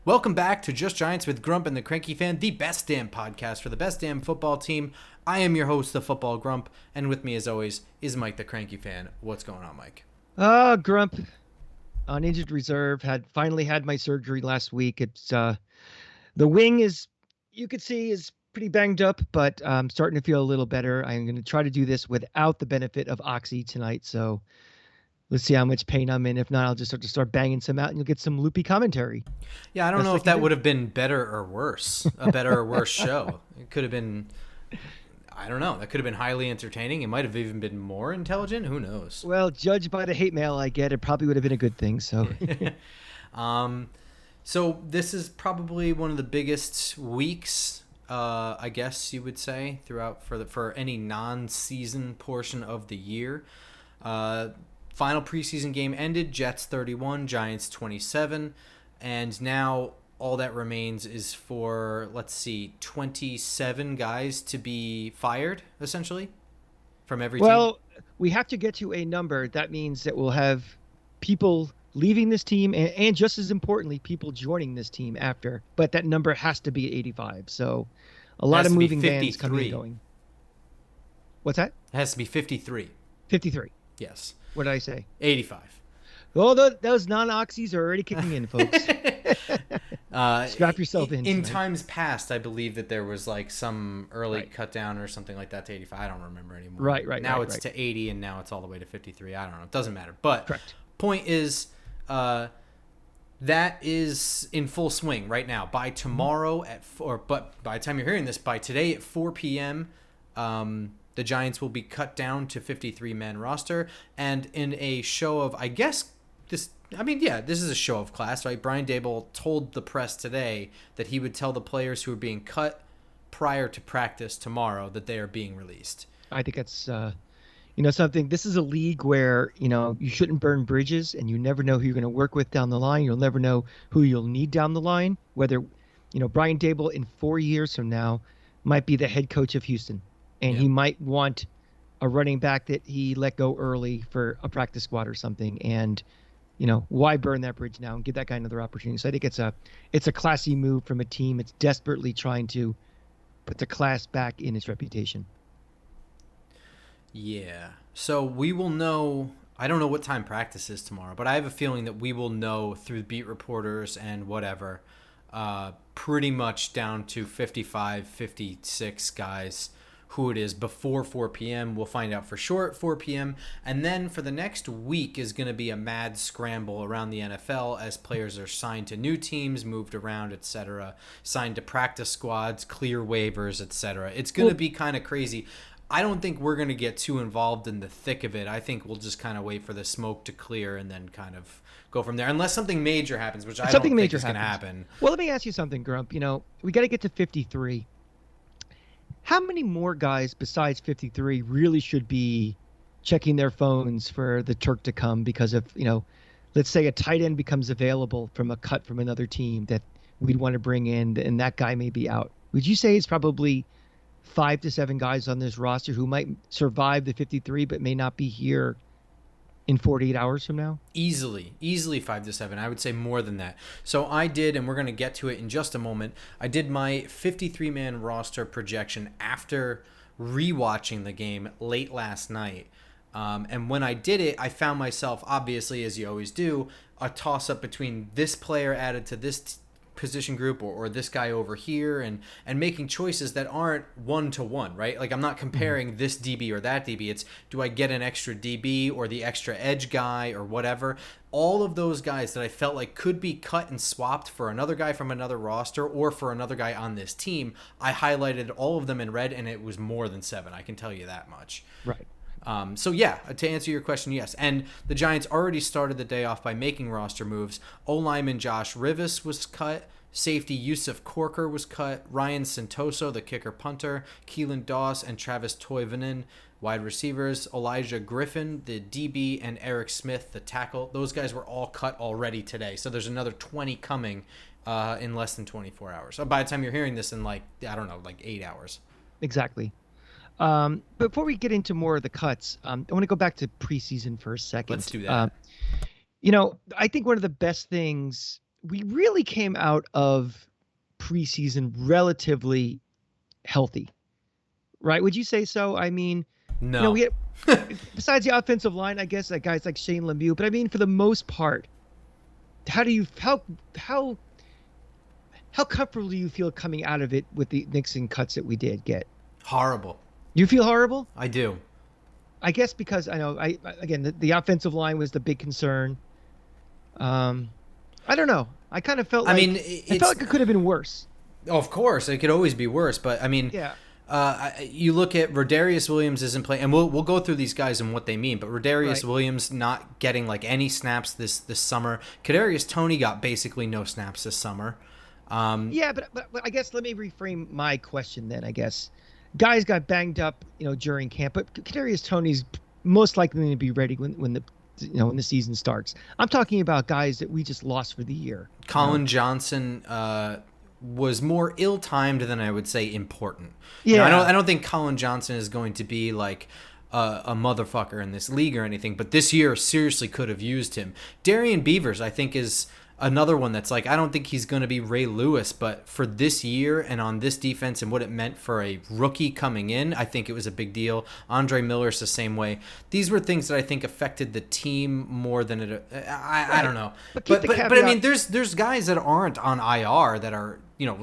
Welcome back to Just Giants with Grump and the Cranky Fan, the best damn podcast for the best damn football team. I am your host, the Football Grump, and with me as always is Mike the Cranky Fan. What's going on, Mike? Grump on injured reserve. Finally had my surgery last week. It's the wing is, you could see, is pretty banged up, but I'm starting to feel a little better. I'm going to try to do this without the benefit of Oxy tonight. So let's see how much pain I'm in. If not, I'll just have to start banging some out, and you'll get some loopy commentary. Yeah, I don't know if that would have been better or worse, a better or worse show. It could have been, I don't know, that could have been highly entertaining. It might have even been more intelligent. Who knows? Well, judged by the hate mail I get, it probably would have been a good thing. So, so this is probably one of the biggest weeks, I guess you would say, throughout for any non-season portion of the year. Final preseason game ended, Jets 31, Giants 27, and now all that remains is for, 27 guys to be fired, essentially, from every team. Well, we have to get to a number. That means that we'll have people leaving this team and just as importantly, people joining this team after. But that number has to be 85. So a lot of moving vans coming and going. What's that? It has to be 53. 53. Yes. What did I say? 85. Well, those non-oxys are already kicking in, folks. Strap yourself in. In times past, I believe that there was some early cut down or something like that to 85. I don't remember anymore. Right. Now it's to 80, and now it's all the way to 53. I don't know. It doesn't matter. But correct. Point is, that is in full swing right now. By tomorrow but by the time you're hearing this, by today at 4 p.m., the Giants will be cut down to 53-man roster. And in a show of, I guess, this is a show of class, right? Brian Daboll told the press today that he would tell the players who are being cut prior to practice tomorrow that they are being released. I think that's, something. This is a league where, you shouldn't burn bridges, and you never know who you're going to work with down the line. You'll never know who you'll need down the line. Whether, Brian Daboll in 4 years from now might be the head coach of Houston, and he might want a running back that he let go early for a practice squad or something. And, why burn that bridge now and give that guy another opportunity? So I think it's a classy move from a team. It's desperately trying to put the class back in its reputation. Yeah. So we will know. I don't know what time practice is tomorrow, but I have a feeling that we will know through beat reporters and whatever, pretty much down to 55, 56 guys who it is before 4 p.m. We'll find out for sure at 4 p.m. And then for the next week is going to be a mad scramble around the NFL as players are signed to new teams, moved around, etc., signed to practice squads, clear waivers, etc. It's going to be kind of crazy. I don't think we're going to get too involved in the thick of it. I think we'll just kind of wait for the smoke to clear and then kind of go from there. Unless something major happens, which I don't think is going to happen. Well, let me ask you something, Grump. We got to get to 53. How many more guys besides 53 really should be checking their phones for the Turk to come? Because if, let's say a tight end becomes available from a cut from another team that we'd want to bring in, and that guy may be out. Would you say it's probably 5 to 7 guys on this roster who might survive the 53 but may not be here in 48 hours from now? Easily 5 to 7. I would say more than that. So I did, and we're going to get to it in just a moment, I did my 53-man roster projection after rewatching the game late last night. And when I did it, I found myself, obviously, as you always do, a toss-up between this player added to this position group or this guy over here and making choices that aren't one-to-one, right? Like, I'm not comparing this DB or that DB. It's, do I get an extra DB or the extra edge guy or whatever? All of those guys that I felt like could be cut and swapped for another guy from another roster or for another guy on this team, I highlighted all of them in red, and it was more than 7. I can tell you that much. Right. So yeah, to answer your question, yes. And the Giants already started the day off by making roster moves. O-lineman Josh Rivas was cut. Safety Yusuf Corker was cut. Ryan Santoso, the kicker punter. Keelan Doss and Travis Toivonen, wide receivers. Elijah Griffin, the DB, and Eric Smith, the tackle. Those guys were all cut already today. So there's another 20 coming in less than 24 hours. So by the time you're hearing this in 8 hours. Exactly. Before we get into more of the cuts, I want to go back to preseason for a second. Let's do that. I think one of the best things we really came out of preseason relatively healthy, right? Would you say so? I mean, No. we had, besides the offensive line, I guess, like guys like Shane Lemieux, but I mean, for the most part, how do you how how comfortable do you feel coming out of it with the Nixon cuts that we did get? Horrible. You feel horrible? I do. I guess because I know again the offensive line was the big concern. Um, I don't know. I kind of felt I like mean, I felt like it could have been worse. of course, it could always be worse, but I mean, Yeah. you look at Rodarius Williams isn't playing, and we'll go through these guys and what they mean. But Rodarius Right. Williams not getting like any snaps this summer. Kadarius Toney got basically no snaps this summer. Yeah, but I guess let me reframe my question then. I guess guys got banged up, during camp, but Kadarius Toney's most likely going to be ready when when the season starts. I'm talking about guys that we just lost for the year. Colin Johnson was more ill-timed than I would say important. Yeah. I don't think Colin Johnson is going to be like a motherfucker in this league or anything, but this year seriously could have used him. Darian Beavers, I think, is another one that's like, I don't think he's going to be Ray Lewis, but for this year and on this defense and what it meant for a rookie coming in, I think it was a big deal. Andre Miller's the same way. These were things that I think affected the team more than it. I don't know. But I mean, there's guys that aren't on IR that are,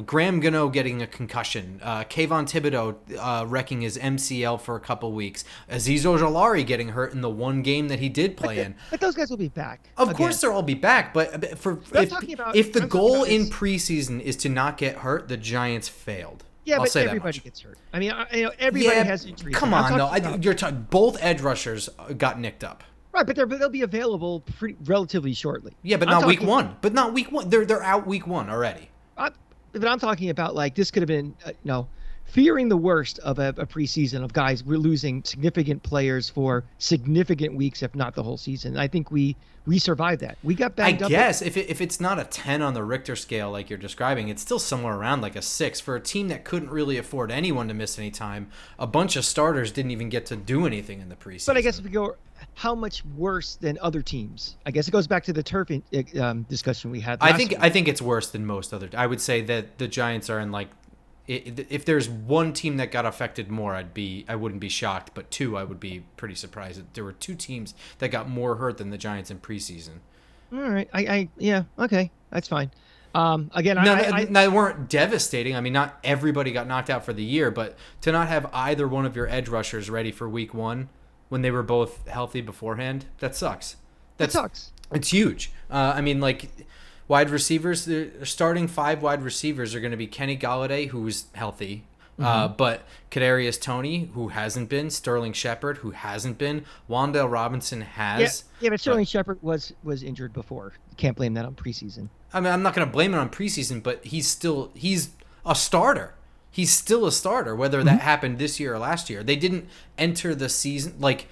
Graham Gano getting a concussion, Kayvon Thibodeau wrecking his MCL for a couple weeks, Azeez Ojolari getting hurt in the one game that he did play in. But those guys will be back. Of course they'll all be back, but if the goal in preseason is to not get hurt, the Giants failed. Yeah, I'll but say everybody that much. gets hurt. I mean, everybody has injuries. Come on, though. You're talking both edge rushers got nicked up. Right, but they'll be available relatively shortly. Yeah, but not week one. But not week one. They're out week one already. But I'm talking about like this could have been, fearing the worst of a preseason of guys. We're losing significant players for significant weeks, if not the whole season. I think we survived that. We got banged up. I guess if it's not a 10 on the Richter scale like you're describing, it's still somewhere around like a 6 for a team that couldn't really afford anyone to miss any time. A bunch of starters didn't even get to do anything in the preseason. But I guess if we go, how much worse than other teams? I guess it goes back to the turf discussion we had. I think it's worse than most other. I would say that the Giants are in like, if there's one team that got affected more, I wouldn't be shocked. But two, I would be pretty surprised that there were two teams that got more hurt than the Giants in preseason. All right, yeah, okay, that's fine. Again, now, they weren't devastating. I mean, not everybody got knocked out for the year, but to not have either one of your edge rushers ready for week one when they were both healthy beforehand, that sucks. That sucks. It's huge. I mean, like, wide receivers, the starting 5 wide receivers are going to be Kenny Golladay, who's healthy, but Kadarius Toney, who hasn't been, Sterling Shepard, who hasn't been, Wan'Dale Robinson has. Yeah, but Sterling Shepard was injured before. Can't blame that on preseason. I mean, I'm not going to blame it on preseason, but he's a starter. He's still a starter, whether that happened this year or last year. They didn't enter the season like.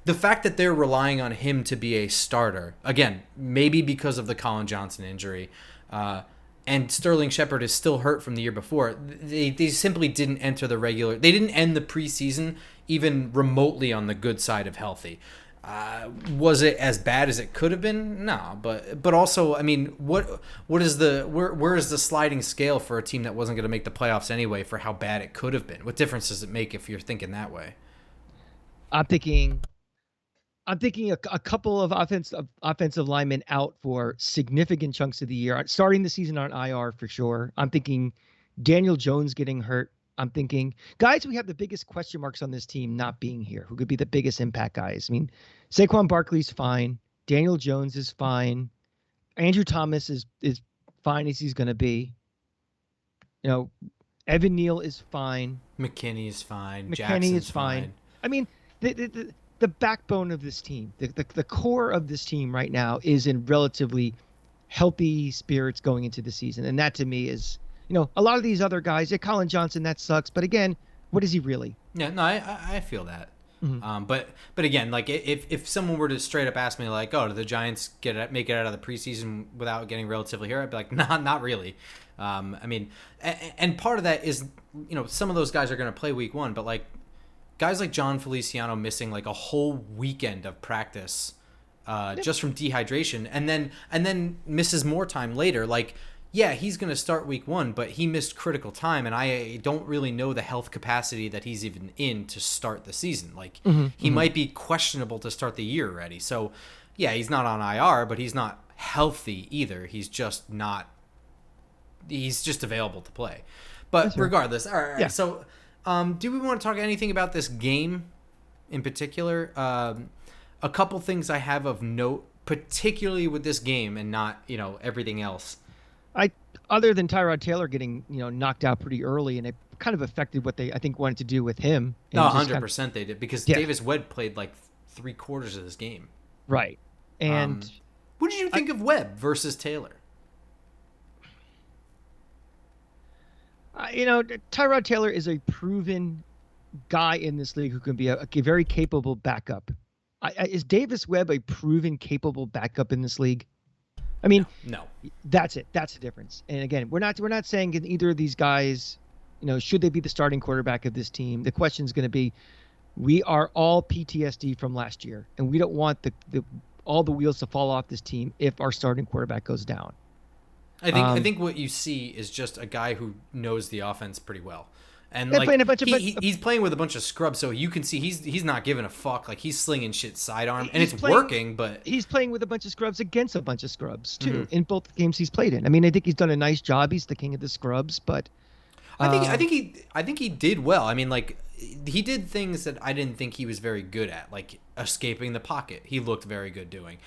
The fact that they're relying on him to be a starter, again, maybe because of the Colin Johnson injury, and Sterling Shepard is still hurt from the year before, they simply didn't enter the regular. They didn't end the preseason even remotely on the good side of healthy. Was it as bad as it could have been? No, but also, I mean, where is the sliding scale for a team that wasn't going to make the playoffs anyway for how bad it could have been? What difference does it make if you're thinking that way? I'm thinking a couple of offensive linemen out for significant chunks of the year, starting the season on IR for sure. I'm thinking Daniel Jones getting hurt. I'm thinking guys we have the biggest question marks on this team not being here, who could be the biggest impact guys. I mean, Saquon Barkley's fine. Daniel Jones is fine. Andrew Thomas is fine as he's going to be. Evan Neal is fine. McKinney is fine. McKinney is fine. I mean, the backbone of this team, the core of this team right now is in relatively healthy spirits going into the season. And that to me is, a lot of these other guys, Colin Johnson, that sucks. But again, what is he really? Yeah, no, I feel that. Mm-hmm. But again, like if someone were to straight up ask me like, oh, do the Giants make it out of the preseason without getting relatively hurt? I'd be like, nah, not really. I mean, and part of that is, some of those guys are going to play week one, but like, guys like John Feliciano missing like a whole weekend of practice just from dehydration, and then misses more time later. Like, yeah, he's going to start week 1, but he missed critical time, and I don't really know the health capacity that he's even in to start the season. Like, he might be questionable to start the year already. So, yeah, he's not on IR, but he's not healthy either. He's just available to play. But regardless, all right. Yeah. So, do we want to talk anything about this game in particular? A couple things I have of note, particularly with this game and not, everything else. Other than Tyrod Taylor getting, knocked out pretty early, and it kind of affected what they, I think, wanted to do with him. No, 100% they did, because Davis Webb played like 3/4 of this game. Right. And what did you think of Webb versus Taylor? Tyrod Taylor is a proven guy in this league who can be a very capable backup. Is Davis Webb a proven capable backup in this league? I mean, no. That's it. That's the difference. And again, we're not saying in either of these guys, should they be the starting quarterback of this team? The question is going to be, we are all PTSD from last year, and we don't want all the wheels to fall off this team if our starting quarterback goes down. I think what you see is just a guy who knows the offense pretty well. And he's playing with a bunch of scrubs, so you can see he's not giving a fuck. Like, he's slinging shit sidearm, and it's working. But he's playing with a bunch of scrubs against a bunch of scrubs too, in both games he's played in. I mean, I think he's done a nice job. He's the king of the scrubs, but I think he did well. I mean, like, he did things that I didn't think he was very good at, like escaping the pocket. He looked very good doing.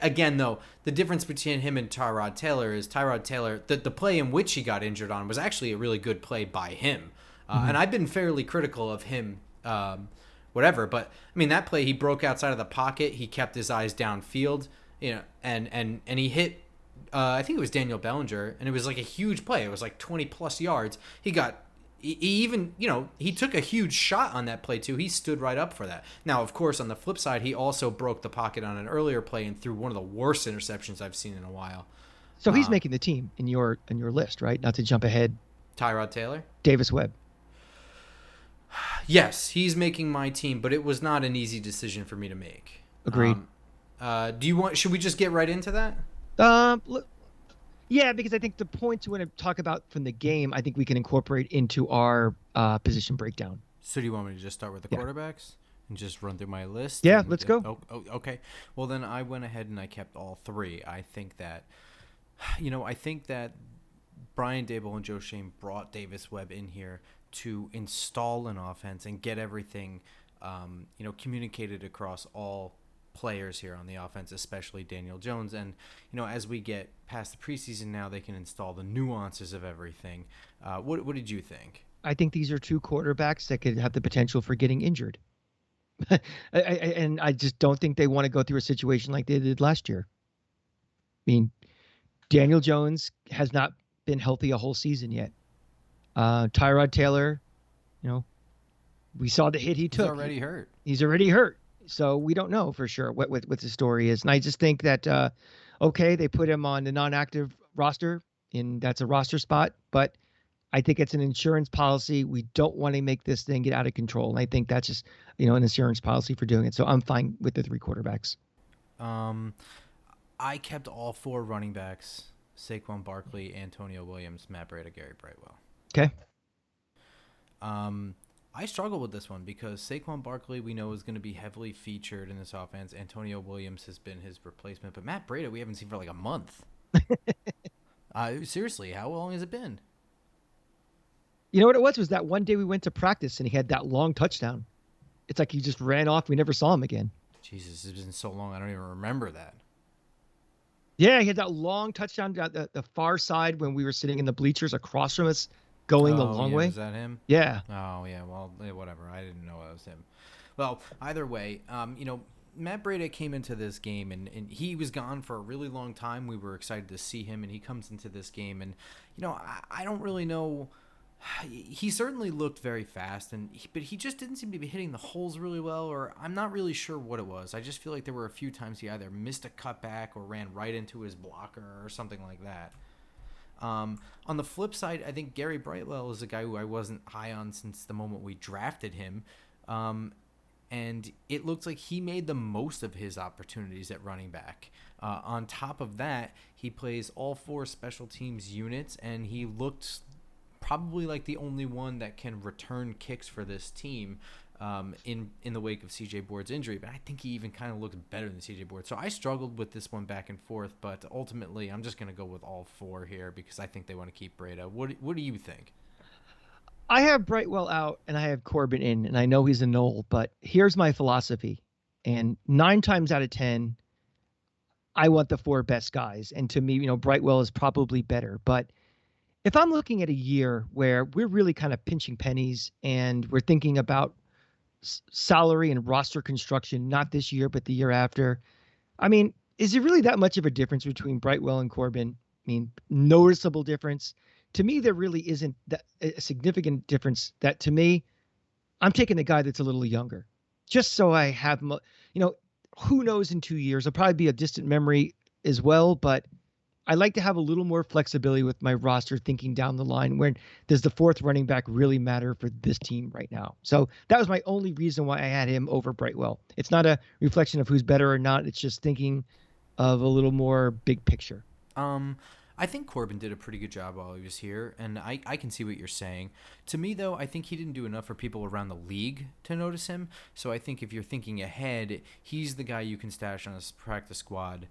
Again, though, the difference between him and Tyrod Taylor is the play in which he got injured on was actually a really good play by him. And I've been fairly critical of him, whatever. But, I mean, that play, he broke outside of the pocket. He kept his eyes downfield, and he hit, I think it was Daniel Bellinger, and it was like a huge play. It was like 20-plus yards. He even, he took a huge shot on that play, too. He stood right up for that. Now, of course, on the flip side, he also broke the pocket on an earlier play and threw one of the worst interceptions I've seen in a while. So he's making the team in your list, right? Not to jump ahead. Tyrod Taylor? Davis Webb. Yes, he's making my team, but it was not an easy decision for me to make. Agreed. Should we just get right into that? Yeah, because I think the points we want to talk about from the game, I think we can incorporate into our position breakdown. So do you want me to just start with the quarterbacks and just run through my list? Yeah, let's go. Okay. Well, then I went ahead and I kept all three. I think that, Brian Daboll and Joe Schoen brought Davis Webb in here to install an offense and get everything, communicated across all players here on the offense, especially Daniel Jones. And, as we get past the preseason now, they can install the nuances of everything. What did you think? I think these are two quarterbacks that could have the potential for getting injured. And I just don't think they want to go through a situation like they did last year. I mean, Daniel Jones has not been healthy a whole season yet. Tyrod Taylor, we saw the hit he took. He's already hurt. So we don't know for sure what the story is. And I just think that, they put him on the non-active roster, and that's a roster spot. But I think it's an insurance policy. We don't want to make this thing get out of control. And I think that's just, an insurance policy for doing it. So I'm fine with the three quarterbacks. I kept all four running backs: Saquon Barkley, Antonio Williams, Matt Breida, Gary Brightwell. Okay. I struggle with this one because Saquon Barkley, we know, is going to be heavily featured in this offense. Antonio Williams has been his replacement, but Matt Breida we haven't seen for like a month. Seriously, how long has it been? You know what it was that one day we went to practice and he had that long touchdown. It's like he just ran off. We never saw him again. Jesus, it's been so long. I don't even remember that. Yeah, he had that long touchdown at the far side when we were sitting in the bleachers across from us, going the long way. Was that him? Yeah. Oh, yeah. Well, whatever. I didn't know it was him. Well, either way, Matt Breida came into this game, and he was gone for a really long time. We were excited to see him, and he comes into this game, and, I don't really know. He certainly looked very fast, but he just didn't seem to be hitting the holes really well, or I'm not really sure what it was. I just feel like there were a few times he either missed a cutback or ran right into his blocker or something like that. On the flip side, I think Gary Brightwell is a guy who I wasn't high on since the moment we drafted him. and it looked like he made the most of his opportunities at running back. On top of that, he plays all 4 special teams units, and he looked probably like the only one that can return kicks for this team in the wake of CJ Board's injury. But I think he even kind of looks better than CJ Board. So I struggled with this one back and forth, but ultimately I'm just going to go with all 4 here because I think they want to keep Breda. What do you think? I have Brightwell out and I have Corbin in, and I know he's a Knoll, but here's my philosophy. And 9 times out of 10, I want the 4 best guys. And to me, Brightwell is probably better. But if I'm looking at a year where we're really kind of pinching pennies and we're thinking about salary and roster construction, not this year, but the year after, I mean, is it really that much of a difference between Brightwell and Corbin? I mean, noticeable difference. To me, there really isn't that a significant difference. That to me, I'm taking the guy that's a little younger, just so I have, who knows in 2 years? It'll probably be a distant memory as well, but I like to have a little more flexibility with my roster thinking down the line. When does the 4th running back really matter for this team right now? So that was my only reason why I had him over Brightwell. It's not a reflection of who's better or not. It's just thinking of a little more big picture. I think Corbin did a pretty good job while he was here, and I can see what you're saying. To me, though, I think he didn't do enough for people around the league to notice him. So I think if you're thinking ahead, he's the guy you can stash on a practice squad,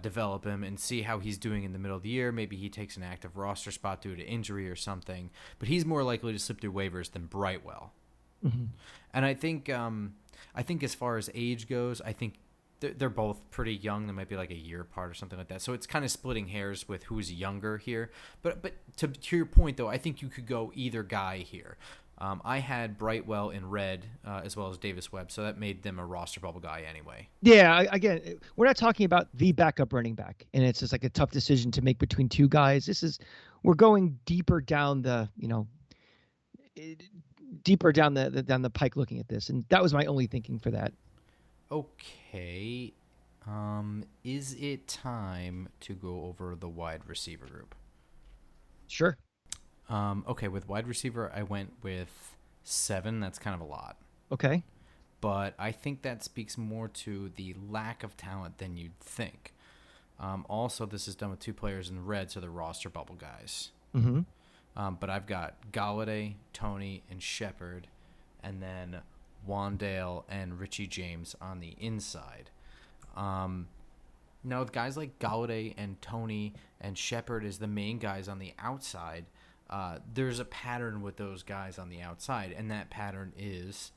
develop him, and see how he's doing in the middle of the year. Maybe he takes an active roster spot due to injury or something. But he's more likely to slip through waivers than Brightwell. Mm-hmm. And I think as far as age goes, I think they're both pretty young. They might be like a year apart or something like that. So it's kind of splitting hairs with who's younger here. But to your point, though, I think you could go either guy here. I had Brightwell in red as well as Davis Webb, so that made them a roster bubble guy anyway. Yeah, again, we're not talking about the backup running back, and it's just like a tough decision to make between 2 guys. We're going deeper down the down the pike looking at this, and that was my only thinking for that. Okay. Is it time to go over the wide receiver group? Sure. Okay, with wide receiver, I went with 7. That's kind of a lot. Okay. But I think that speaks more to the lack of talent than you'd think. Also, this is done with 2 players in red, so they're roster bubble guys. Mm-hmm. But I've got Galladay, Tony, and Shepard, and then Wandale and Richie James on the inside. Now, with guys like Galladay and Tony and Shepard as the main guys on the outside, there's a pattern with those guys on the outside, and that pattern is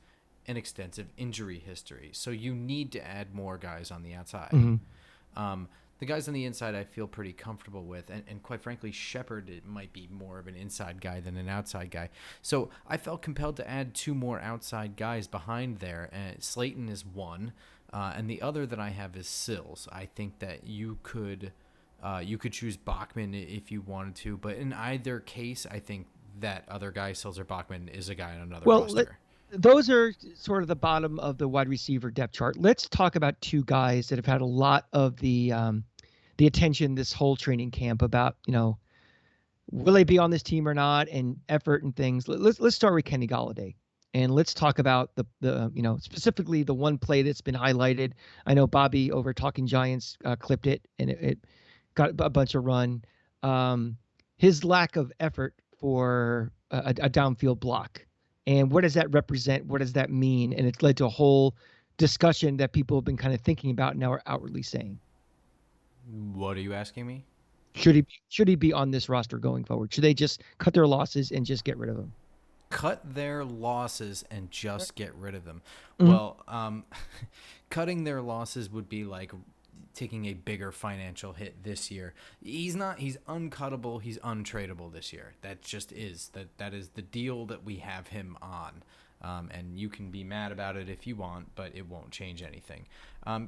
an extensive injury history. So you need to add more guys on the outside. Mm-hmm. The guys on the inside I feel pretty comfortable with, and quite frankly, Shepard might be more of an inside guy than an outside guy. So I felt compelled to add 2 more outside guys behind there. Slayton is one, and the other that I have is Sills. I think that you could choose Bachman if you wanted to, but in either case, I think that other guy, Sills or Bachman, is a guy on another roster. Those are sort of the bottom of the wide receiver depth chart. Let's talk about 2 guys that have had a lot of the attention this whole training camp about, will they be on this team or not, and effort and things. Let's start with Kenny Galladay, and let's talk about the specifically the one play that's been highlighted. I know Bobby over Talking Giants clipped it, and it got a bunch of run. His lack of effort for a downfield block. And what does that represent? What does that mean? And it's led to a whole discussion that people have been kind of thinking about and now are outwardly saying. What are you asking me? Should he be on this roster going forward? Should they just cut their losses and just get rid of him? Cut their losses and just get rid of them. Mm-hmm. Well, cutting their losses would be like taking a bigger financial hit this year. He's uncuttable, he's untradeable this year. That just is. That is the deal that we have him on. And you can be mad about it if you want, but it won't change anything.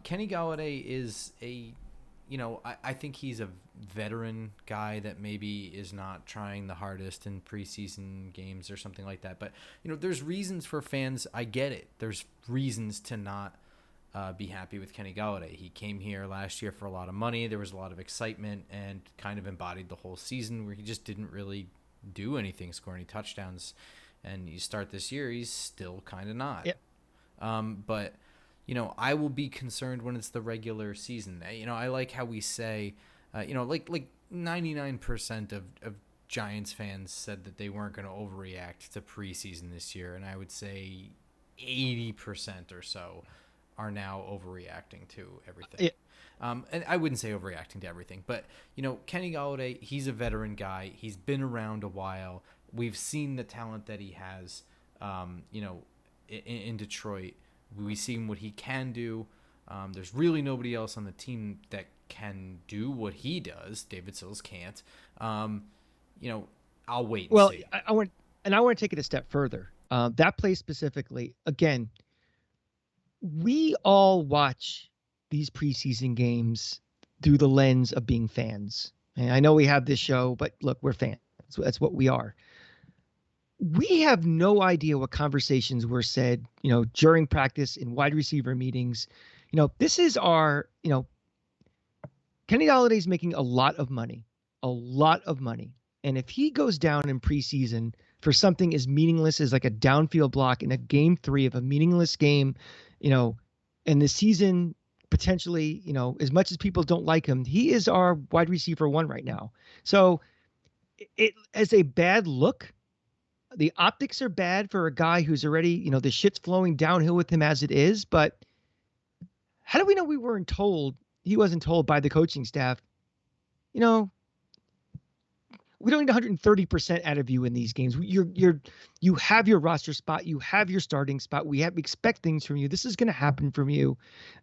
Kenny Galladay is I think he's a veteran guy that maybe is not trying the hardest in preseason games or something like that. But, there's reasons for fans. I get it. There's reasons to not be happy with Kenny Galladay. He came here last year for a lot of money. There was a lot of excitement and kind of embodied the whole season where he just didn't really do anything, score any touchdowns. And you start this year, he's still kind of not. Yep. But I will be concerned when it's the regular season. I like how we say, like 99% of Giants fans said that they weren't going to overreact to preseason this year, and I would say 80% or so are now overreacting to everything. Yeah. And I wouldn't say overreacting to everything, but Kenny Golladay, he's a veteran guy. He's been around a while. We've seen the talent that he has. In Detroit, we've seen what he can do. There's really nobody else on the team that can do what he does. David Sills can't. I'll wait and see. I want to take it a step further. That play specifically, again, we all watch these preseason games through the lens of being fans. And I know we have this show, but look, we're fans. That's what we are. We have no idea what conversations were said, during practice in wide receiver meetings. This is our, Kenny Galladay's making a lot of money. And if he goes down in preseason for something as meaningless as like a downfield block in a game 3 of a meaningless game, and the season potentially, as much as people don't like him, he is our wide receiver 1 right now. So it as a bad look. The optics are bad for a guy who's already, the shit's flowing downhill with him as it is. But how do we know he wasn't told by the coaching staff, we don't need 130% out of you in these games. You have your roster spot. You have your starting spot. We expect things from you. This is going to happen from you.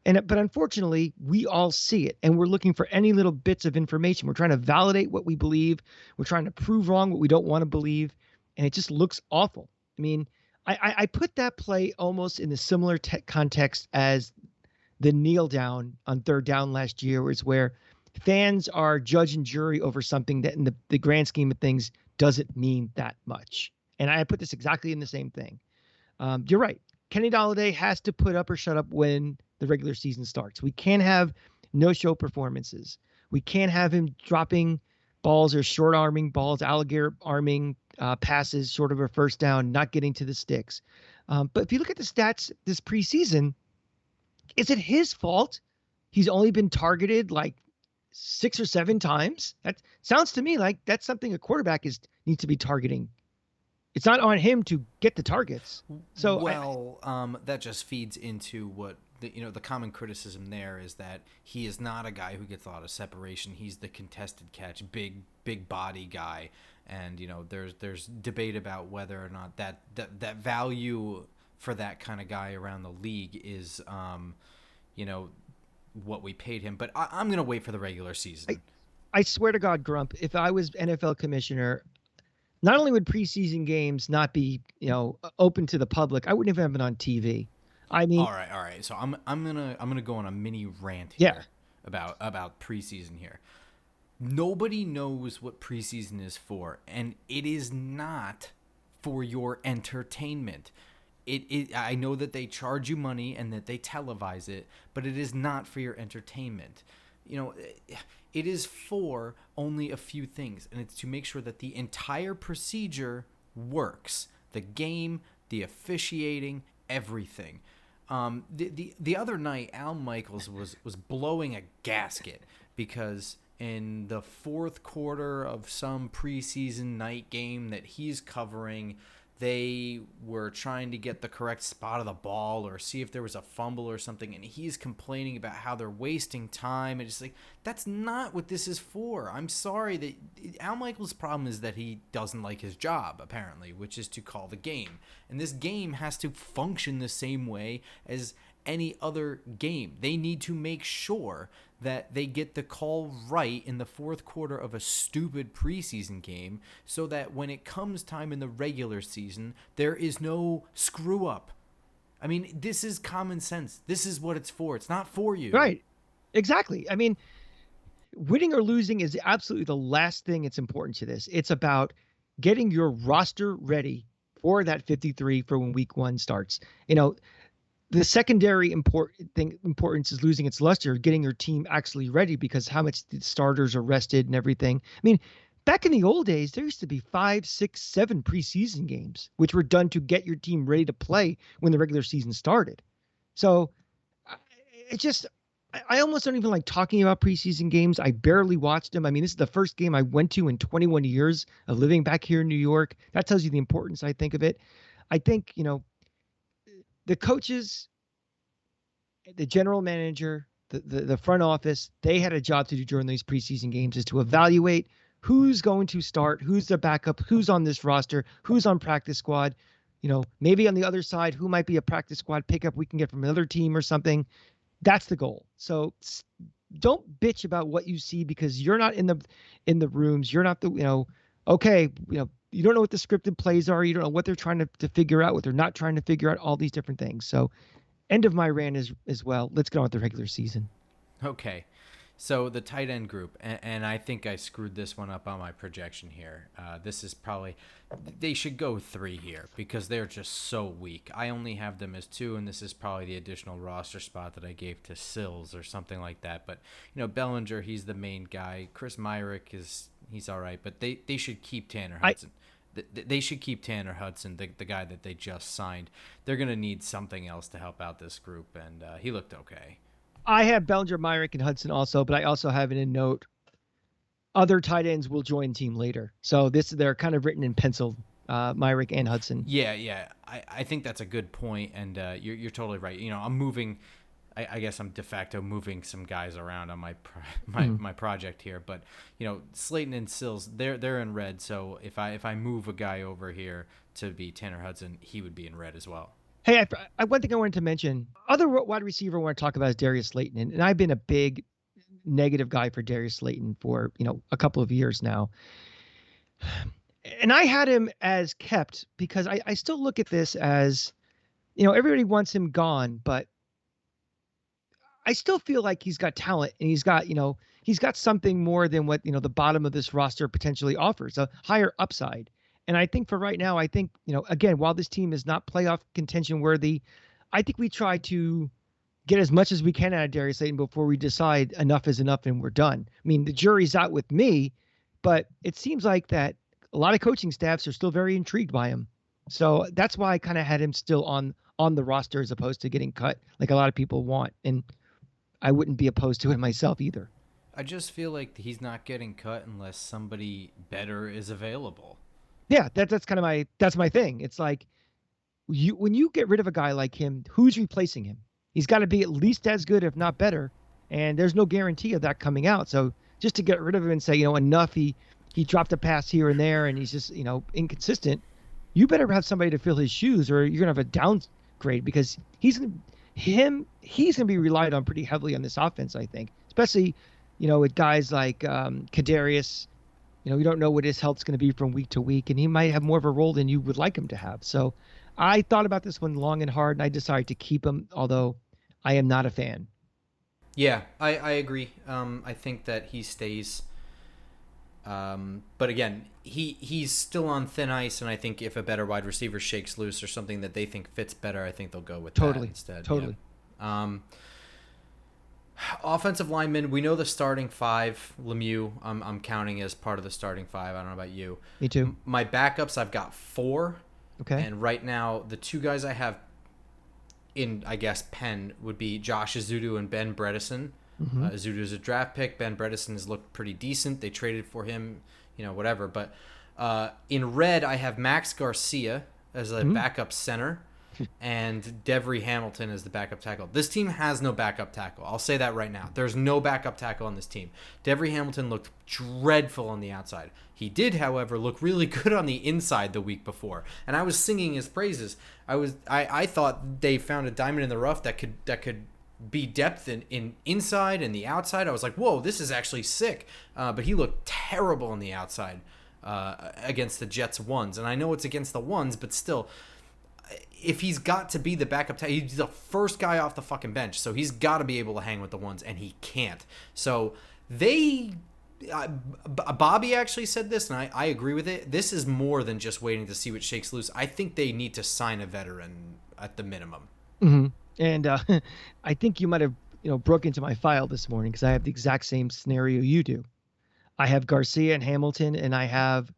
But unfortunately, we all see it, and we're looking for any little bits of information. We're trying to validate what we believe. We're trying to prove wrong what we don't want to believe. And it just looks awful. I mean, I put that play almost in a similar context as the kneel down on 3rd down last year, where fans are judge and jury over something that in the grand scheme of things doesn't mean that much. And I put this exactly in the same thing. You're right. Kenny Golladay has to put up or shut up when the regular season starts. We can't have no-show performances. We can't have him dropping balls or short arming balls, alligator arming passes short of a first down, not getting to the sticks. But if you look at the stats this preseason, is it his fault he's only been targeted like 6 or 7 times? That sounds to me like that's something a quarterback needs to be targeting. It's not on him to get the targets. So that just feeds into what the common criticism there is, that he is not a guy who gets a lot of separation. He's the contested catch, big body guy, and there's debate about whether or not that value for that kind of guy around the league is what we paid him. But I'm gonna wait for the regular season. I swear to God, Grump, if I was NFL commissioner, not only would preseason games not be open to the public, I wouldn't even have been on TV. I mean, all right. So I'm gonna go on a mini rant here about preseason here. Nobody knows what preseason is for, and it is not for your entertainment. I know that they charge you money and that they televise it, but it is not for your entertainment. It is for only a few things, and it's to make sure that the entire procedure works. The game, the officiating, everything. The other night, Al Michaels was blowing a gasket because in the 4th quarter of some preseason night game that he's covering, they were trying to get the correct spot of the ball or see if there was a fumble or something, and he's complaining about how they're wasting time, and it's like, that's not what this is for. I'm sorry that Al Michaels' problem is that he doesn't like his job, apparently, which is to call the game, and this game has to function the same way as any other game. They need to make sure that they get the call right in the 4th quarter of a stupid preseason game so that when it comes time in the regular season, there is no screw up. I mean, this is common sense. This is what it's for. It's not for you. Right. Exactly. I mean, winning or losing is absolutely the last thing that's important to this. It's about getting your roster ready for that 53 for when week 1 starts. The secondary importance is losing its luster, getting your team actually ready, because how much the starters are rested and everything. I mean, back in the old days, there used to be 5, 6, 7 preseason games, which were done to get your team ready to play when the regular season started. So it just, I almost don't even like talking about preseason games. I barely watched them. I mean, this is the first game I went to in 21 years of living back here in New York. That tells you the importance, I think, of it. I think, the coaches, the general manager, the front office, they had a job to do during these preseason games, is to evaluate who's going to start, who's the backup, who's on this roster, who's on practice squad. Maybe on the other side, who might be a practice squad pickup we can get from another team or something. That's the goal. So don't bitch about what you see, because you're not in the rooms. You're not okay, you don't know what the scripted plays are. You don't know what they're trying to figure out, what they're not trying to figure out, all these different things. So end of my rant is as well. Let's get on with the regular season. Okay. So the tight end group, and I think I screwed this one up on my projection here. This is probably, they should go 3 here because they're just so weak. I only have them as 2, and this is probably the additional roster spot that I gave to Sills or something like that. But, Bellinger, he's the main guy. Chris Myrick he's all right, but they should keep Tanner Hudson. They should keep Tanner Hudson, the guy that they just signed. They're going to need something else to help out this group, and he looked okay. I have Bellinger, Myrick, and Hudson also, but I also have it in note, other tight ends will join team later. So they're kind of written in pencil, Myrick and Hudson. Yeah. I think that's a good point, and you're totally right. I'm moving. I guess I'm de facto moving some guys around on my project here, but Slayton and Sills, they're in red. So if I move a guy over here to be Tanner Hudson, he would be in red as well. Hey, one thing I wanted to mention, other wide receiver I want to talk about is Darius Slayton. And I've been a big negative guy for Darius Slayton for, a couple of years now. And I had him as kept because I still look at this as, everybody wants him gone, but I still feel like he's got talent and he's got something more than what, the bottom of this roster potentially offers, a higher upside. And I think for right now, again, while this team is not playoff contention worthy, I think we try to get as much as we can out of Darius Slayton before we decide enough is enough and we're done. I mean, the jury's out with me, but it seems like that a lot of coaching staffs are still very intrigued by him. So that's why I kind of had him still on the roster as opposed to getting cut like a lot of people want. And I wouldn't be opposed to it myself either. I just feel like he's not getting cut unless somebody better is available. Yeah, that's kind of that's my thing. It's like when you get rid of a guy like him, who's replacing him? He's got to be at least as good, if not better. And there's no guarantee of that coming out. So just to get rid of him and say, enough, he dropped a pass here and there and he's just, inconsistent. You better have somebody to fill his shoes or you're going to have a downgrade because he's going to be relied on pretty heavily on this offense, I think, especially, with guys like Kadarius. You don't know what his health's going to be from week to week, and he might have more of a role than you would like him to have. So I thought about this one long and hard, and I decided to keep him, although I am not a fan. Yeah, I agree. I think that he stays. But again, he's still on thin ice, and I think if a better wide receiver shakes loose or something that they think fits better, I think they'll go with that instead. Totally. Yeah. Offensive linemen, we know the starting 5. Lemieux, I'm counting as part of the starting 5. I don't know about you. Me too. My backups, I've got 4. Okay. And right now, the 2 guys I have in, I guess, pen would be Josh Azudu and Ben Bredesen. Mm-hmm. Azudu is a draft pick. Ben Bredesen has looked pretty decent. They traded for him, whatever. But in red, I have Max Garcia as a backup center. And Devery Hamilton is the backup tackle. This team has no backup tackle. I'll say that right now. There's no backup tackle on this team. Devery Hamilton looked dreadful on the outside. He did, however, look really good on the inside the week before. And I was singing his praises. I thought they found a diamond in the rough that could be depth in inside and the outside. I was like, whoa, this is actually sick. But he looked terrible on the outside against the Jets ones. And I know it's against the ones, but still, if he's got to be the backup, he's the first guy off the fucking bench, so he's got to be able to hang with the ones, and he can't. So Bobby actually said this, and I agree with it. This is more than just waiting to see what shakes loose. I think they need to sign a veteran at the minimum. Mm-hmm. And I think you might have broke into my file this morning because I have the exact same scenario you do. I have Garcia and Hamilton, and I have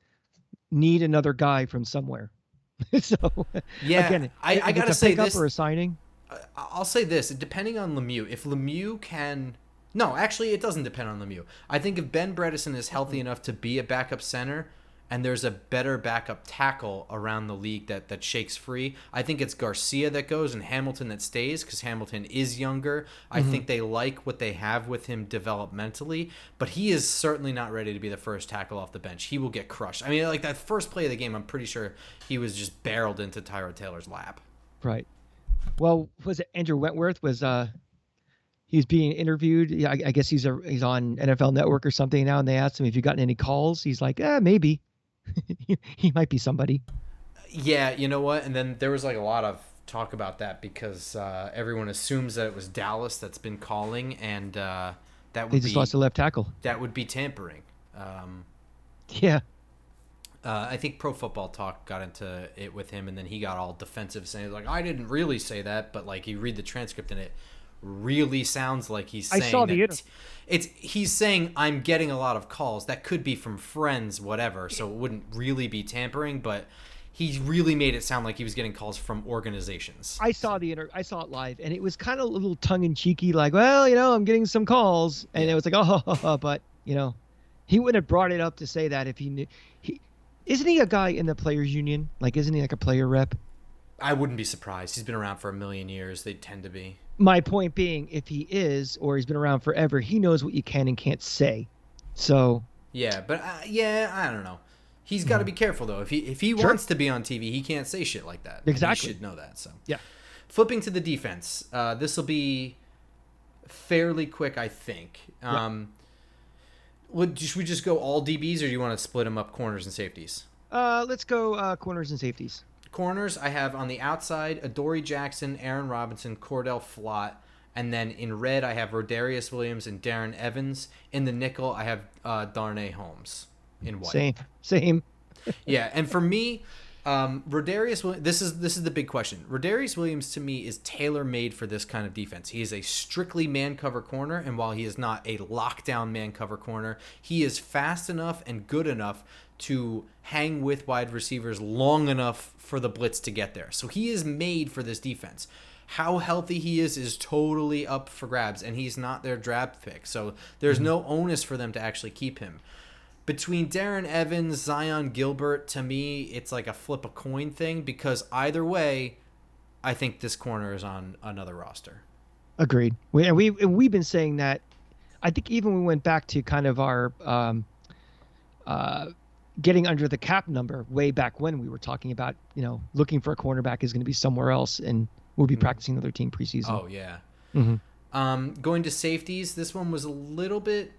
need another guy from somewhere. So Yeah, again, I if it's gotta a say pickup or this. a signing, I'll say this, depending on Lemieux, if Lemieux can. No, actually, it doesn't depend on Lemieux. I think if Ben Bredesen is healthy enough to be a backup center and there's a better backup tackle around the league that shakes free, I think it's Garcia that goes and Hamilton that stays because Hamilton is younger. I mm-hmm. think they like what they have with him developmentally, but he is certainly not ready to be the first tackle off the bench. He will get crushed. I mean, like that first play of the game, I'm pretty sure he was just barreled into Tyrod Taylor's lap. Right. Well, was it Andrew Wentworth was he's being interviewed. Yeah, I guess he's on NFL Network or something now, and they asked him if you gotten any calls. He's like, maybe. He might be somebody. Yeah, you know what? And then there was like a lot of talk about that because everyone assumes that it was Dallas that's been calling, and They just lost a left tackle. that would be tampering. Um, Yeah. I think Pro Football Talk got into it with him, and then he got all defensive, saying like, "I didn't really say that," but like you read the transcript, and it really sounds like he's saying I saw the that he's saying I'm getting a lot of calls that could be from friends, whatever, so it wouldn't really be tampering, but he really made it sound like he was getting calls from organizations. I saw I saw it live, and it was kind of a little tongue in cheeky, like, well, I'm getting some calls, and Yeah. it was like, oh, but he wouldn't have brought it up to say that if he knew. Isn't he a guy in the players union? Like, isn't he like a player rep? I wouldn't be surprised. He's been around for a million years. They tend to be. My point being, if he is, or he's been around forever, he knows what you can and can't say. So Yeah, but I don't know. He's got to be careful though. If he Sure. wants to be on TV, he can't say shit like that. Exactly. He should know that. So yeah, flipping to the defense, this will be fairly quick, I think. Should we just go all DBs, or do you want to split them up corners and safeties? let's go corners and safeties. Corners, I have on the outside Adoree Jackson, Aaron Robinson, Cordell Flott, and then in red I have Rodarius Williams and Darren Evans. In the nickel, I have Darnay Holmes in white. Same. Yeah, and for me, Rodarius Williams, this is the big question. Rodarius Williams to me is tailor made for this kind of defense. He is a strictly man cover corner, and while he is not a lockdown man cover corner, he is fast enough and good enough to hang with wide receivers long enough for the blitz to get there. So he is made for this defense. How healthy he is totally up for grabs, and he's not their draft pick. So there's no onus for them to actually keep him. Between Darren Evans, Zion Gilbert, to me, it's like a flip a coin thing because either way, I think this corner is on another roster. Agreed. We've been saying that. I think even we went back to kind of our getting under the cap number way back when we were talking about, looking for a cornerback is going to be somewhere else, and we'll be practicing another team preseason. Oh, yeah. Mm-hmm. Going to safeties, this one was a little bit...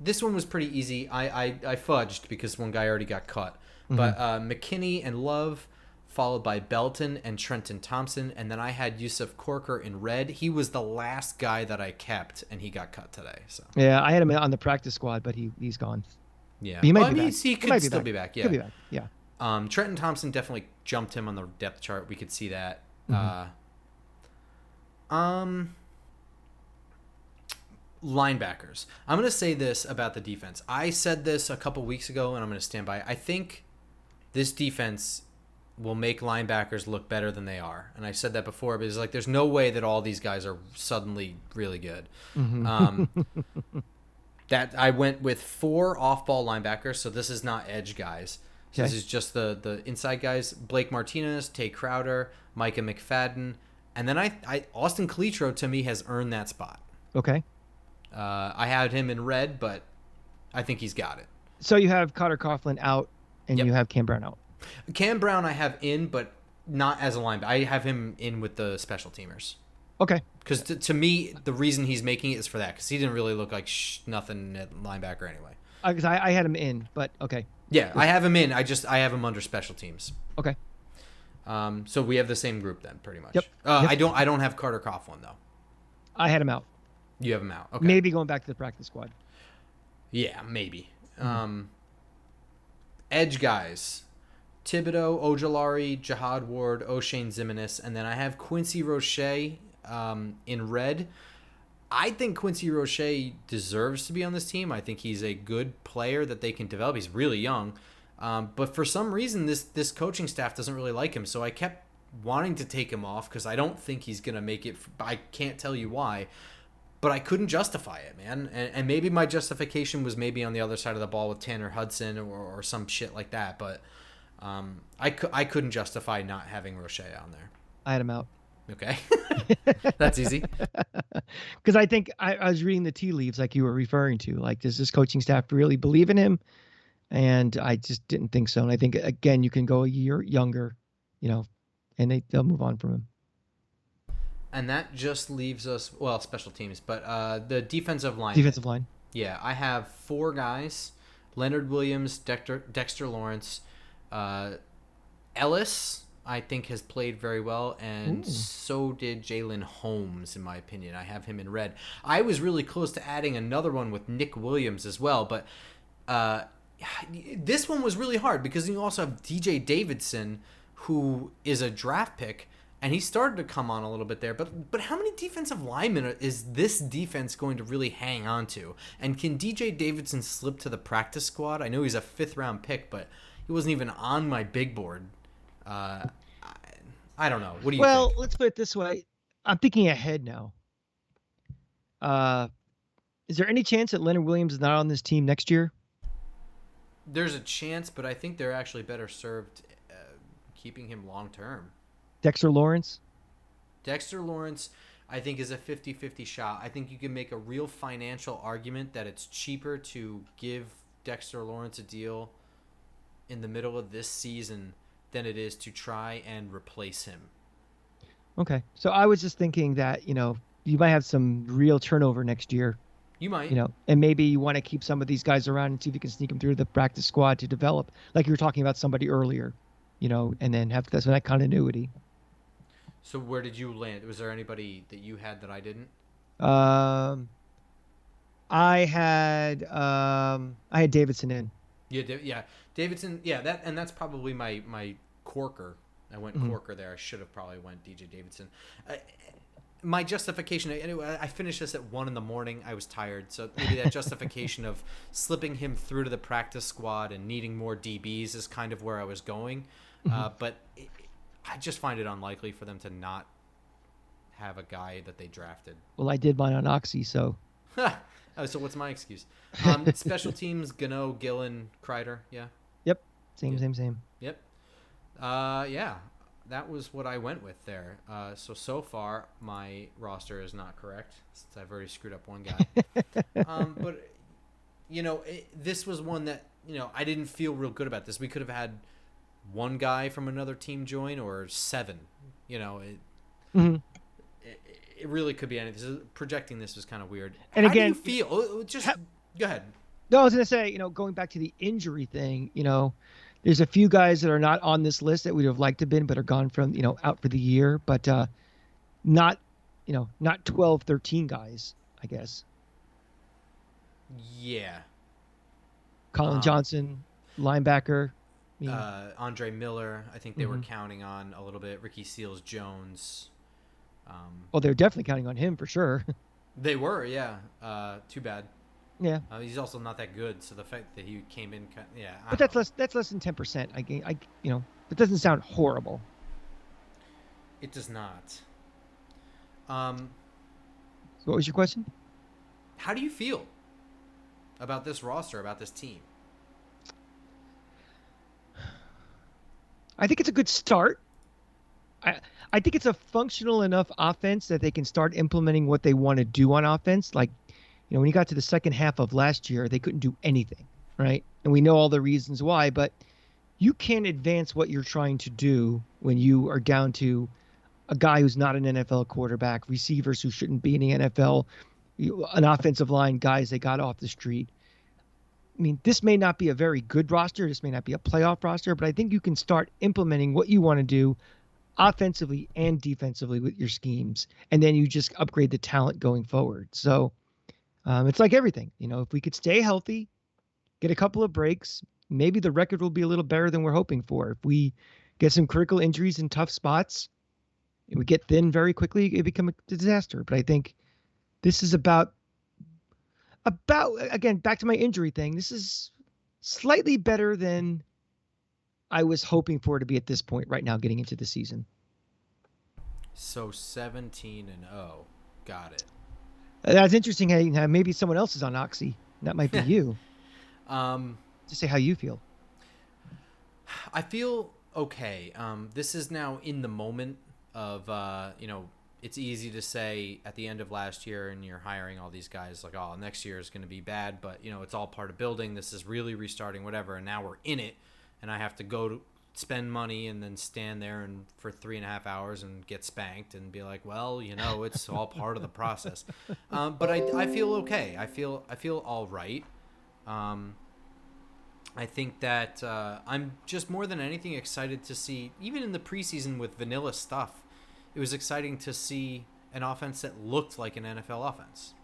This one was pretty easy. I fudged because one guy already got cut. Mm-hmm. But McKinney and Love, followed by Belton and Trenton Thompson, and then I had Yusuf Corker in red. He was the last guy that I kept, and he got cut today. So yeah, I had him on the practice squad, but he's gone. Yeah, he might be back. He could still be back. Yeah, could be back. Yeah. Trenton Thompson definitely jumped him on the depth chart. We could see that. Mm-hmm. Linebackers. I'm going to say this about the defense. I said this a couple weeks ago, and I'm going to stand by it. I think this defense will make linebackers look better than they are. And I said that before, but it's like there's no way that all these guys are suddenly really good. Mm-hmm. That I went with 4 off-ball linebackers, so this is not edge guys. So This is just the inside guys. Blake Martinez, Tay Crowder, Micah McFadden. And then I Austin Calitro, to me, has earned that spot. Okay. I had him in red, but I think he's got it. So you have Cotter Coughlin out, and you have Cam Brown out. Cam Brown I have in, but not as a linebacker. I have him in with the special teamers. Okay. Because to me, the reason he's making it is for that, because he didn't really look like nothing at linebacker anyway. Because I had him in, but okay. Yeah, I have him in. I have him under special teams. Okay. So we have the same group then, pretty much. Yep. I don't have Carter Coughlin though. I had him out. You have him out. Okay. Maybe going back to the practice squad. Yeah, maybe. Edge guys. Thibodeau, Ojolari, Jihad Ward, O'Shane Ziminis, and then I have Quincy Roche in red. I think Quincy Roche deserves to be on this team. I think he's a good player that they can develop. He's really young, but for some reason, this coaching staff doesn't really like him. So I kept wanting to take him off because I don't think he's gonna make it. I can't tell you why, but I couldn't justify it, man. And maybe my justification was maybe on the other side of the ball with Tanner Hudson or some shit like that. But I couldn't justify not having Roche on there. I had him out. Okay. That's easy. Because I think I was reading the tea leaves like you were referring to. Like, does this coaching staff really believe in him? And I just didn't think so. And I think, again, you can go a year younger, and they'll move on from him. And that just leaves us, well, special teams, but the defensive line. Defensive line. Yeah, I have 4 guys: Leonard Williams, Dexter Lawrence, Ellis. I think has played very well, and so did Jalen Holmes, in my opinion. I have him in red. I was really close to adding another one with Nick Williams as well, but this one was really hard because you also have DJ Davidson, who is a draft pick, and he started to come on a little bit there. But how many defensive linemen is this defense going to really hang on to? And can DJ Davidson slip to the practice squad? I know he's a 5th-round pick, but he wasn't even on my big board. I don't know. What do you think? Well, let's put it this way. I'm thinking ahead now. Is there any chance that Leonard Williams is not on this team next year? There's a chance, but I think they're actually better served keeping him long term. Dexter Lawrence, I think, is a 50-50 shot. I think you can make a real financial argument that it's cheaper to give Dexter Lawrence a deal in the middle of this season than it is to try and replace him. Okay. So I was just thinking that, you might have some real turnover next year. You might. And maybe you want to keep some of these guys around and see if you can sneak them through the practice squad to develop, like you were talking about somebody earlier, and then have that continuity. So where did you land? Was there anybody that you had that I didn't? I had Davidson in. Yeah, Davidson. Yeah, that's probably my corker. I went corker there. I should have probably went DJ Davidson. My justification. Anyway, I finished this at 1 a.m. I was tired, so maybe that justification of slipping him through to the practice squad and needing more DBs is kind of where I was going. But I just find it unlikely for them to not have a guy that they drafted. Well, I did mine on Oxy, so. Oh, so what's my excuse? Special teams: Gano, Gillen, Kreider. Yeah. Yep. Same. Yep. Yeah. That was what I went with there. So far, my roster is not correct since I've already screwed up one guy. But this was one that I didn't feel real good about this. We could have had one guy from another team join or 7. It really could be anything. So projecting this was kind of weird. And How again, do you feel? Go ahead. No, I was going to say, going back to the injury thing, there's a few guys that are not on this list that we'd have liked to have been, but are gone from, out for the year, but not 12, 13 guys, I guess. Yeah. Colin Johnson, linebacker. Andre Miller, I think they were counting on a little bit. Ricky Seals-Jones. Well, they're definitely counting on him for sure. They were, yeah. Too bad. Yeah. He's also not that good, so the fact that he came in, yeah. But that's less than 10%. It doesn't sound horrible. It does not. So what was your question? How do you feel about this roster, about this team? I think it's a good start. I think it's a functional enough offense that they can start implementing what they want to do on offense. Like, when you got to the second half of last year, they couldn't do anything, right? And we know all the reasons why, but you can't advance what you're trying to do when you are down to a guy who's not an NFL quarterback, receivers who shouldn't be in the NFL, an offensive line, guys they got off the street. I mean, this may not be a very good roster. This may not be a playoff roster, but I think you can start implementing what you want to do offensively and defensively with your schemes. And then you just upgrade the talent going forward. So it's like everything, if we could stay healthy, get a couple of breaks, maybe the record will be a little better than we're hoping for. If we get some critical injuries in tough spots, and we get thin very quickly, it become a disaster. But I think This is again, back to my injury thing. This is slightly better than I was hoping for to be at this point right now, getting into the season. So 17-0. Got it. That's interesting. How maybe someone else is on Oxy. That might be you. Just say how you feel. I feel okay. This is now in the moment of, it's easy to say at the end of last year and you're hiring all these guys like, oh, next year is going to be bad, but, it's all part of building. This is really restarting, whatever. And now we're in it, and I have to go to spend money and then stand there and for 3.5 hours and get spanked and be like, well, it's all part of the process. But I feel okay. I feel all right. I think that I'm just more than anything excited to see, even in the preseason with vanilla stuff, it was exciting to see an offense that looked like an NFL offense.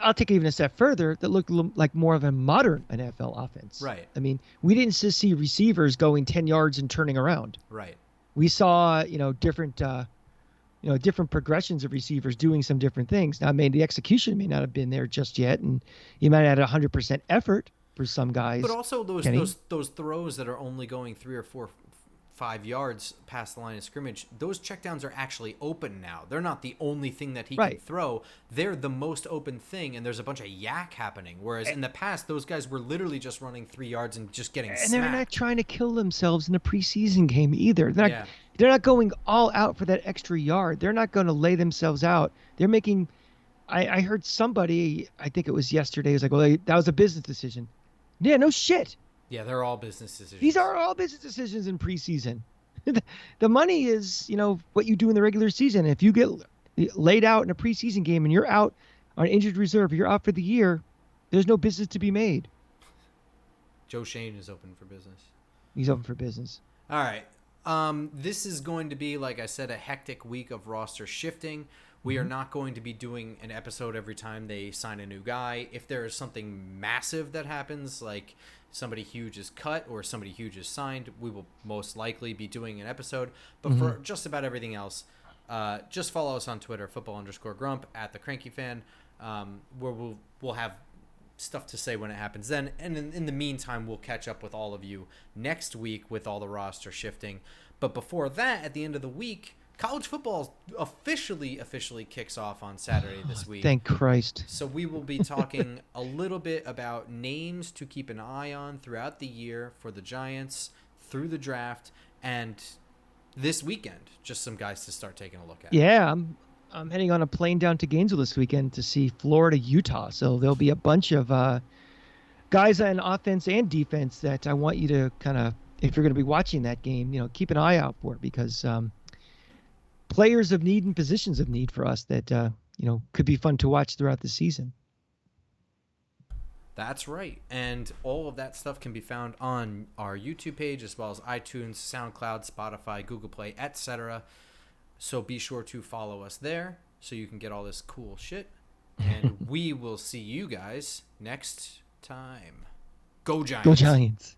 I'll take it even a step further, that looked like more of a modern NFL offense. Right. I mean, we didn't just see receivers going 10 yards and turning around. Right. We saw, different progressions of receivers doing some different things. Now, the execution may not have been there just yet, and you might have had 100% effort for some guys. But also those throws that are only going 3 or 4, 5 yards past the line of scrimmage, those checkdowns are actually open now. They're not the only thing that he can throw. They're the most open thing, and there's a bunch of yak happening. Whereas in the past, those guys were literally just running 3 yards and just getting smacked. And they're not trying to kill themselves in a preseason game either. They're not going all out for that extra yard. They're not going to lay themselves out. They're making – I heard somebody, I think it was yesterday, was like, well, that was a business decision. Yeah, no shit. Yeah, they're all business decisions. These are all business decisions in preseason. The money is, what you do in the regular season. If you get laid out in a preseason game and you're out on injured reserve, you're out for the year, there's no business to be made. Joe Shane is open for business. He's open for business. All right. This is going to be, like I said, a hectic week of roster shifting. We are not going to be doing an episode every time they sign a new guy. If there is something massive that happens, like somebody huge is cut or somebody huge is signed, we will most likely be doing an episode. But for just about everything else, just follow us on Twitter, football_grump, at the Cranky Fan, where we'll have stuff to say when it happens then. And in the meantime, we'll catch up with all of you next week with all the roster shifting. But before that, at the end of the week, college football officially kicks off on Saturday this week. Thank Christ. So we will be talking a little bit about names to keep an eye on throughout the year for the Giants through the draft, and this weekend, just some guys to start taking a look at. Yeah, I'm heading on a plane down to Gainesville this weekend to see Florida, Utah. So there'll be a bunch of guys on offense and defense that I want you to kind of, if you're going to be watching that game, keep an eye out for, because players of need and positions of need for us that, could be fun to watch throughout the season. That's right. And all of that stuff can be found on our YouTube page, as well as iTunes, SoundCloud, Spotify, Google Play, etc. So be sure to follow us there so you can get all this cool shit. And we will see you guys next time. Go Giants. Go Giants.